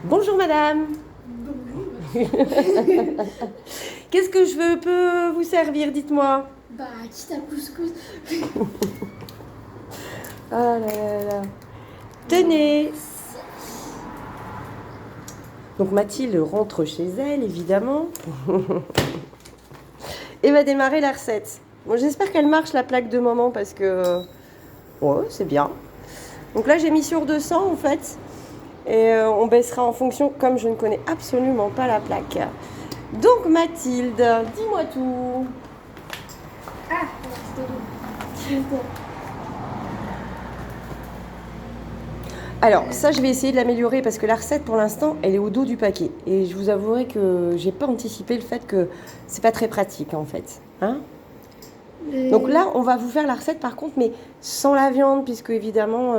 Bonjour madame. Qu'est-ce que peux vous servir, dites-moi. Bah, quitte à couscous. Ah là là là. Tenez. Donc Mathilde rentre chez elle, évidemment. Et va démarrer la recette. Bon, j'espère qu'elle marche la plaque de maman parce que... Ouais, c'est bien. Donc là, j'ai mis sur 200 en fait. Et on baissera en fonction, comme je ne connais absolument pas la plaque. Donc Mathilde, dis-moi tout. Ah, c'était long. Alors ça, je vais essayer de l'améliorer parce que la recette pour l'instant, elle est au dos du paquet. Et je vous avouerai que j'ai pas anticipé le fait que c'est pas très pratique en fait. Hein? Donc là, on va vous faire la recette par contre, mais sans la viande, puisque évidemment,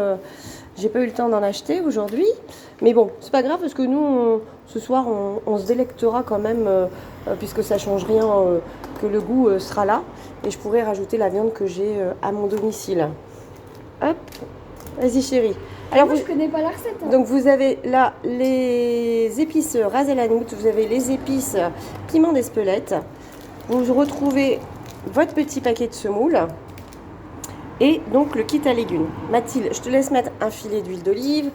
j'ai pas eu le temps d'en acheter aujourd'hui. Mais bon, c'est pas grave parce que nous, ce soir, on se délectera quand même, puisque ça change rien, que le goût sera là. Et je pourrai rajouter la viande que j'ai à mon domicile. Hop, vas-y chérie. Alors, moi, je connais pas la recette. Hein. Donc vous avez là les épices ras el hanout, vous avez les épices piment d'Espelette. Vous retrouvez votre petit paquet de semoule et donc le kit à légumes. Mathilde, je te laisse mettre un filet d'huile d'olive.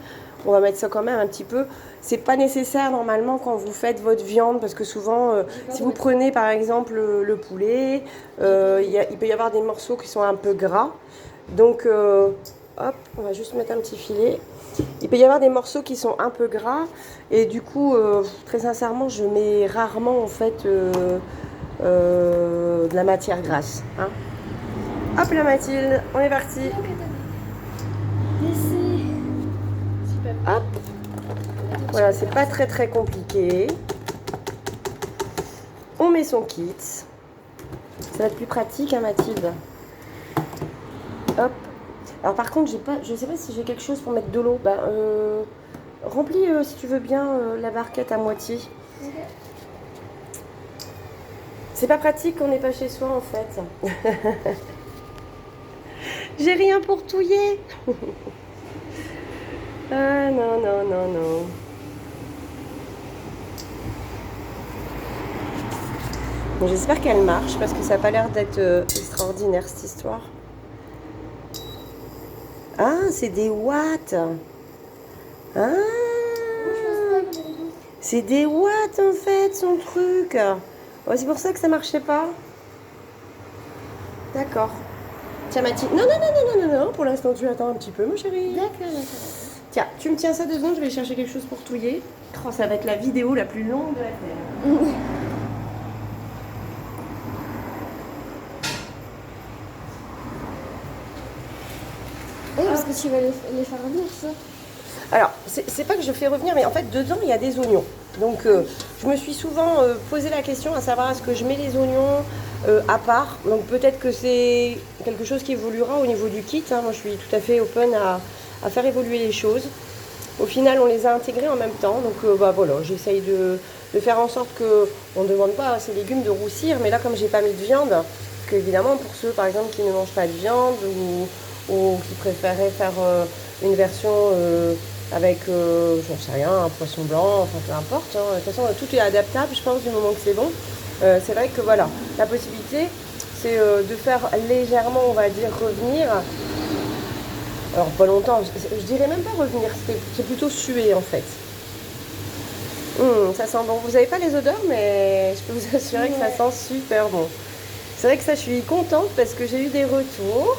On va mettre ça quand même un petit peu. C'est pas nécessaire normalement quand vous faites votre viande parce que souvent, si vous prenez par exemple le poulet, il peut y avoir des morceaux qui sont un peu gras. Donc, hop, on va juste mettre un petit filet. Il peut y avoir des morceaux qui sont un peu gras et du coup, très sincèrement, je mets rarement en fait de la matière grasse. Hein. Hop là Mathilde, on est parti. Hop. Voilà, c'est pas très compliqué. On met son kit. Ça va être plus pratique, hein, Mathilde. Hop. Alors par contre, je sais pas si j'ai quelque chose pour mettre de l'eau. Bah, remplis si tu veux bien la barquette à moitié. Okay. C'est pas pratique qu'on n'est pas chez soi en fait. J'ai rien pour touiller. Ah non. Bon, j'espère qu'elle marche parce que ça n'a pas l'air d'être extraordinaire cette histoire. Ah, c'est des watts. Ah, c'est des watts en fait son truc. Oh, c'est pour ça que ça marchait pas. D'accord. Tiens Mathilde. Non. Pour l'instant tu attends un petit peu, mon chéri. D'accord. Tiens, tu me tiens ça 2 secondes, je vais chercher quelque chose pour touiller. Oh, ça va être la vidéo la plus longue de la terre. Oui, parce que tu vas les faire revenir, ça. Alors, c'est pas que je fais revenir, mais en fait, dedans, il y a des oignons. Donc, je me suis souvent posé la question à savoir est-ce que je mets les oignons à part. Donc, peut-être que c'est quelque chose qui évoluera au niveau du kit. Hein. Moi, je suis tout à fait open à faire évoluer les choses. Au final, on les a intégrés en même temps. Donc, bah voilà, j'essaye de faire en sorte qu'on ne demande pas à ces légumes de roussir. Mais là, comme j'ai pas mis de viande, parce qu'évidemment, pour ceux, par exemple, qui ne mangent pas de viande ou qui préféraient faire une version avec, j'en sais rien, un poisson blanc, enfin peu importe. Hein. De toute façon, tout est adaptable, je pense, du moment que c'est bon. C'est vrai que voilà, la possibilité, c'est de faire légèrement, on va dire, revenir. Alors, pas longtemps, je dirais même pas revenir, c'est plutôt suer en fait. Ça sent bon. Vous n'avez pas les odeurs, mais je peux vous assurer que ça sent super bon. C'est vrai que ça, je suis contente parce que j'ai eu des retours.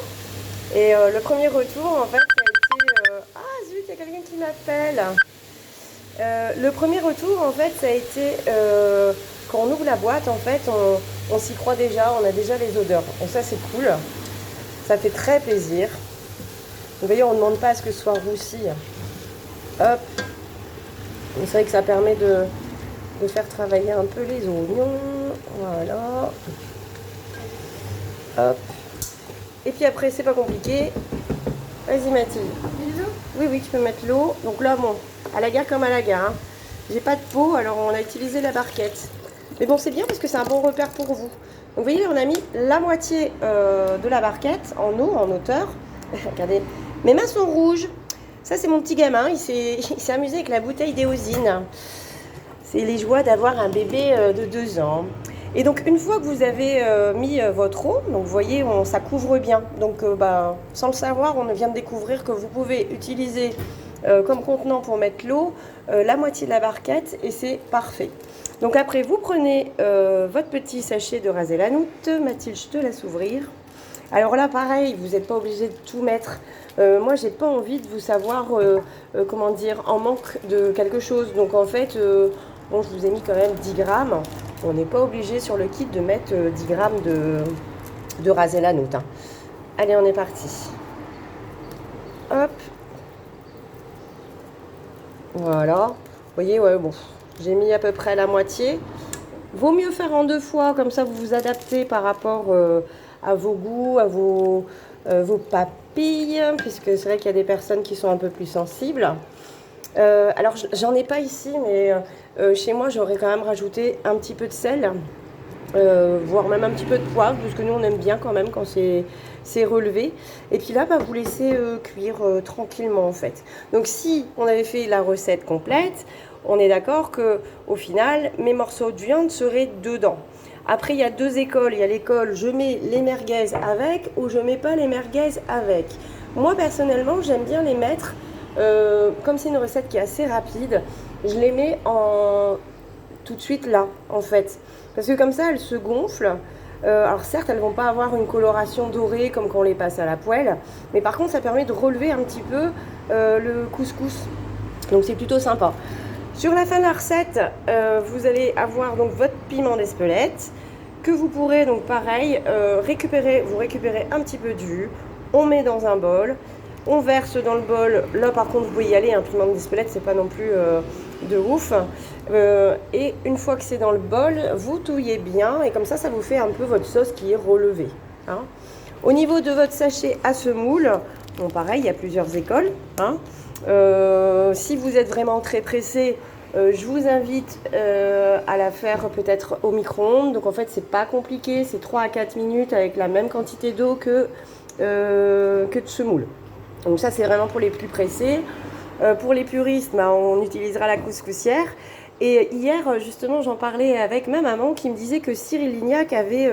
Et le premier retour, en fait, ça a été... Ah zut, il y a quelqu'un qui m'appelle. Le premier retour, en fait, ça a été... quand on ouvre la boîte, en fait, on s'y croit déjà, on a déjà les odeurs. Et ça, c'est cool. Ça fait très plaisir. Vous voyez, on ne demande pas à ce que ce soit roussi. Hop. C'est vrai que ça permet de faire travailler un peu les oignons. Voilà. Hop. Et puis après, c'est pas compliqué. Vas-y Mathilde. Oui, tu peux mettre l'eau. Donc là, bon, à la gare comme à la gare. Hein. J'ai pas de pot, alors on a utilisé la barquette. Mais bon, c'est bien parce que c'est un bon repère pour vous. Donc vous voyez, on a mis la moitié de la barquette en eau, en hauteur. Regardez, mes mains sont rouges. Ça, c'est mon petit gamin. Il s'est amusé avec la bouteille d'éosine. C'est les joies d'avoir un bébé de 2 ans. Et donc, une fois que vous avez mis votre eau, donc vous voyez, ça couvre bien. Donc, sans le savoir, on vient de découvrir que vous pouvez utiliser comme contenant pour mettre l'eau la moitié de la barquette et c'est parfait. Donc, après, vous prenez votre petit sachet de rasé la noute. Mathilde, je te laisse ouvrir. Alors là, pareil, vous n'êtes pas obligé de tout mettre. Moi, j'ai pas envie de vous savoir, comment dire, en manque de quelque chose. Donc, en fait, bon, je vous ai mis quand même 10 grammes. On n'est pas obligé sur le kit de mettre 10 grammes de rasé la noute. Hein. Allez, on est parti. Hop. Voilà. Vous voyez, ouais, bon, j'ai mis à peu près la moitié. Vaut mieux faire en 2 fois, comme ça vous vous adaptez par rapport à vos goûts, à vos papilles, puisque c'est vrai qu'il y a des personnes qui sont un peu plus sensibles. Alors, j'en ai pas ici, mais chez moi, j'aurais quand même rajouté un petit peu de sel, voire même un petit peu de poivre, parce que nous, on aime bien quand même quand c'est relevé. Et puis là, vous laissez cuire tranquillement, en fait. Donc, si on avait fait la recette complète, on est d'accord qu'au final, mes morceaux de viande seraient dedans. Après, il y a 2 écoles. Il y a l'école, je mets les merguez avec ou je mets pas les merguez avec. Moi, personnellement, j'aime bien les mettre, comme c'est une recette qui est assez rapide, je les mets tout de suite là, en fait. Parce que comme ça, elles se gonflent. Alors certes, elles vont pas avoir une coloration dorée comme quand on les passe à la poêle. Mais par contre, ça permet de relever un petit peu le couscous. Donc c'est plutôt sympa. Sur la fin de la recette, vous allez avoir donc votre piment d'Espelette que vous pourrez donc pareil récupérer un petit peu de jus, on met dans un bol, on verse dans le bol, là par contre vous pouvez y aller, un piment d'Espelette c'est pas non plus de ouf, et une fois que c'est dans le bol, vous touillez bien et comme ça vous fait un peu votre sauce qui est relevée. Hein. Au niveau de votre sachet à semoule, bon pareil, il y a plusieurs écoles. Hein. Si vous êtes vraiment très pressé, je vous invite à la faire peut-être au micro-ondes. Donc en fait, c'est pas compliqué, c'est 3 à 4 minutes avec la même quantité d'eau que de semoule. Donc ça, c'est vraiment pour les plus pressés. Pour les puristes, on utilisera la couscoussière. Et hier, justement, j'en parlais avec ma maman qui me disait que Cyril Lignac avait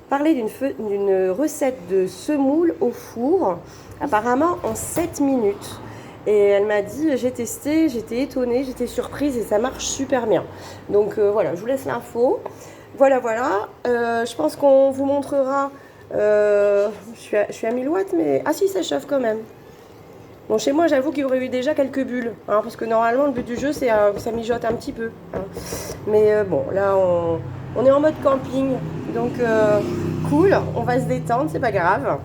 parlé d'une recette de semoule au four, apparemment en 7 minutes. Et elle m'a dit, j'ai testé, j'étais étonnée, j'étais surprise et ça marche super bien. Donc voilà, je vous laisse l'info. Voilà. Je pense qu'on vous montrera. Je suis à 1000 watts, mais... Ah si, ça chauffe quand même. Bon, chez moi, j'avoue qu'il y aurait eu déjà quelques bulles. Hein, parce que normalement, le but du jeu, c'est que ça mijote un petit peu. Hein. Mais bon, là, on est en mode camping. Donc, cool, on va se détendre, c'est pas grave.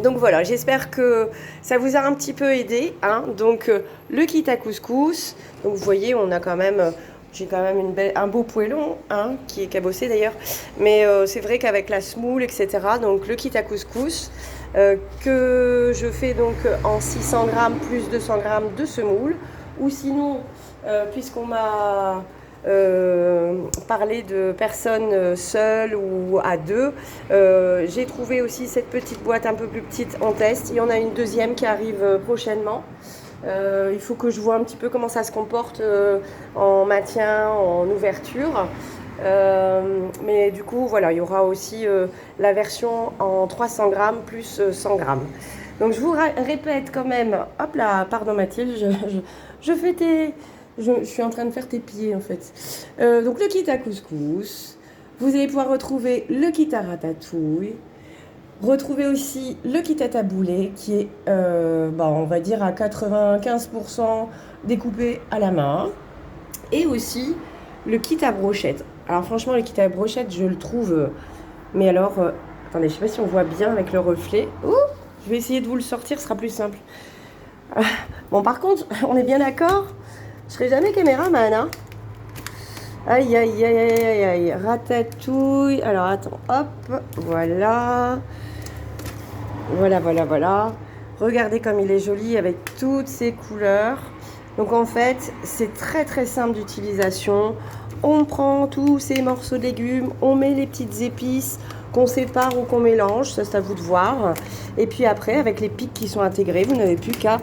Donc voilà, j'espère que ça vous a un petit peu aidé. Hein. Donc le kit à couscous. Donc vous voyez, on a quand même, j'ai quand même un beau poêlon hein, qui est cabossé d'ailleurs. Mais c'est vrai qu'avec la semoule, etc. Donc le kit à couscous que je fais donc en 600 grammes plus 200 grammes de semoule. Ou sinon, puisqu'on m'a parler de personnes seules ou à 2. J'ai trouvé aussi cette petite boîte un peu plus petite en test. Il y en a une deuxième qui arrive prochainement. Il faut que je vois un petit peu comment ça se comporte en maintien, en ouverture. Mais du coup, voilà, il y aura aussi la version en 300 grammes plus 100 grammes. Donc je vous répète quand même, hop là, pardon Mathilde, je fais je suis en train de faire tes pieds en fait. Donc le kit à couscous, vous allez pouvoir retrouver le kit à ratatouille, retrouver aussi le kit à taboulé qui est, on va dire à 95% découpé à la main, et aussi le kit à brochette. Alors franchement le kit à brochette je le trouve, mais alors, attendez, je sais pas si on voit bien avec le reflet. Ouh, je vais essayer de vous le sortir, ce sera plus simple. Bon par contre, on est bien d'accord. Je serai jamais caméraman, hein. Aïe, aïe, aïe, aïe, aïe, aïe. Ratatouille. Alors, attends, hop. Voilà. Voilà. Regardez comme il est joli avec toutes ces couleurs. Donc, en fait, c'est très, très simple d'utilisation. on prend tous ces morceaux de légumes, on met les petites épices qu'on sépare ou qu'on mélange, ça c'est à vous de voir. Et puis après, avec les pics qui sont intégrés, vous n'avez plus qu'à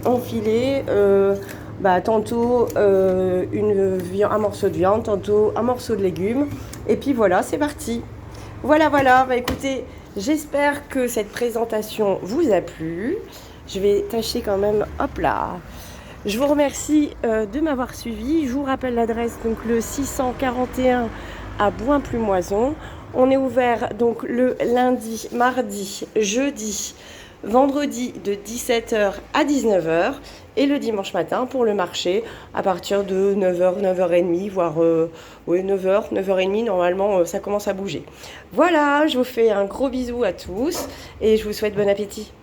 enfiler tantôt un morceau de viande, tantôt un morceau de légumes. Et puis voilà, c'est parti. Voilà, écoutez, j'espère que cette présentation vous a plu. Je vais tâcher quand même, hop là. Je vous remercie de m'avoir suivi. Je vous rappelle l'adresse, donc le 641 à Bouin-Plumoison. On est ouvert donc le lundi, mardi, jeudi, vendredi de 17h à 19h et le dimanche matin pour le marché à partir de 9h, 9h30, voire 9h, 9h30, normalement ça commence à bouger. Voilà, je vous fais un gros bisou à tous et je vous souhaite bon appétit.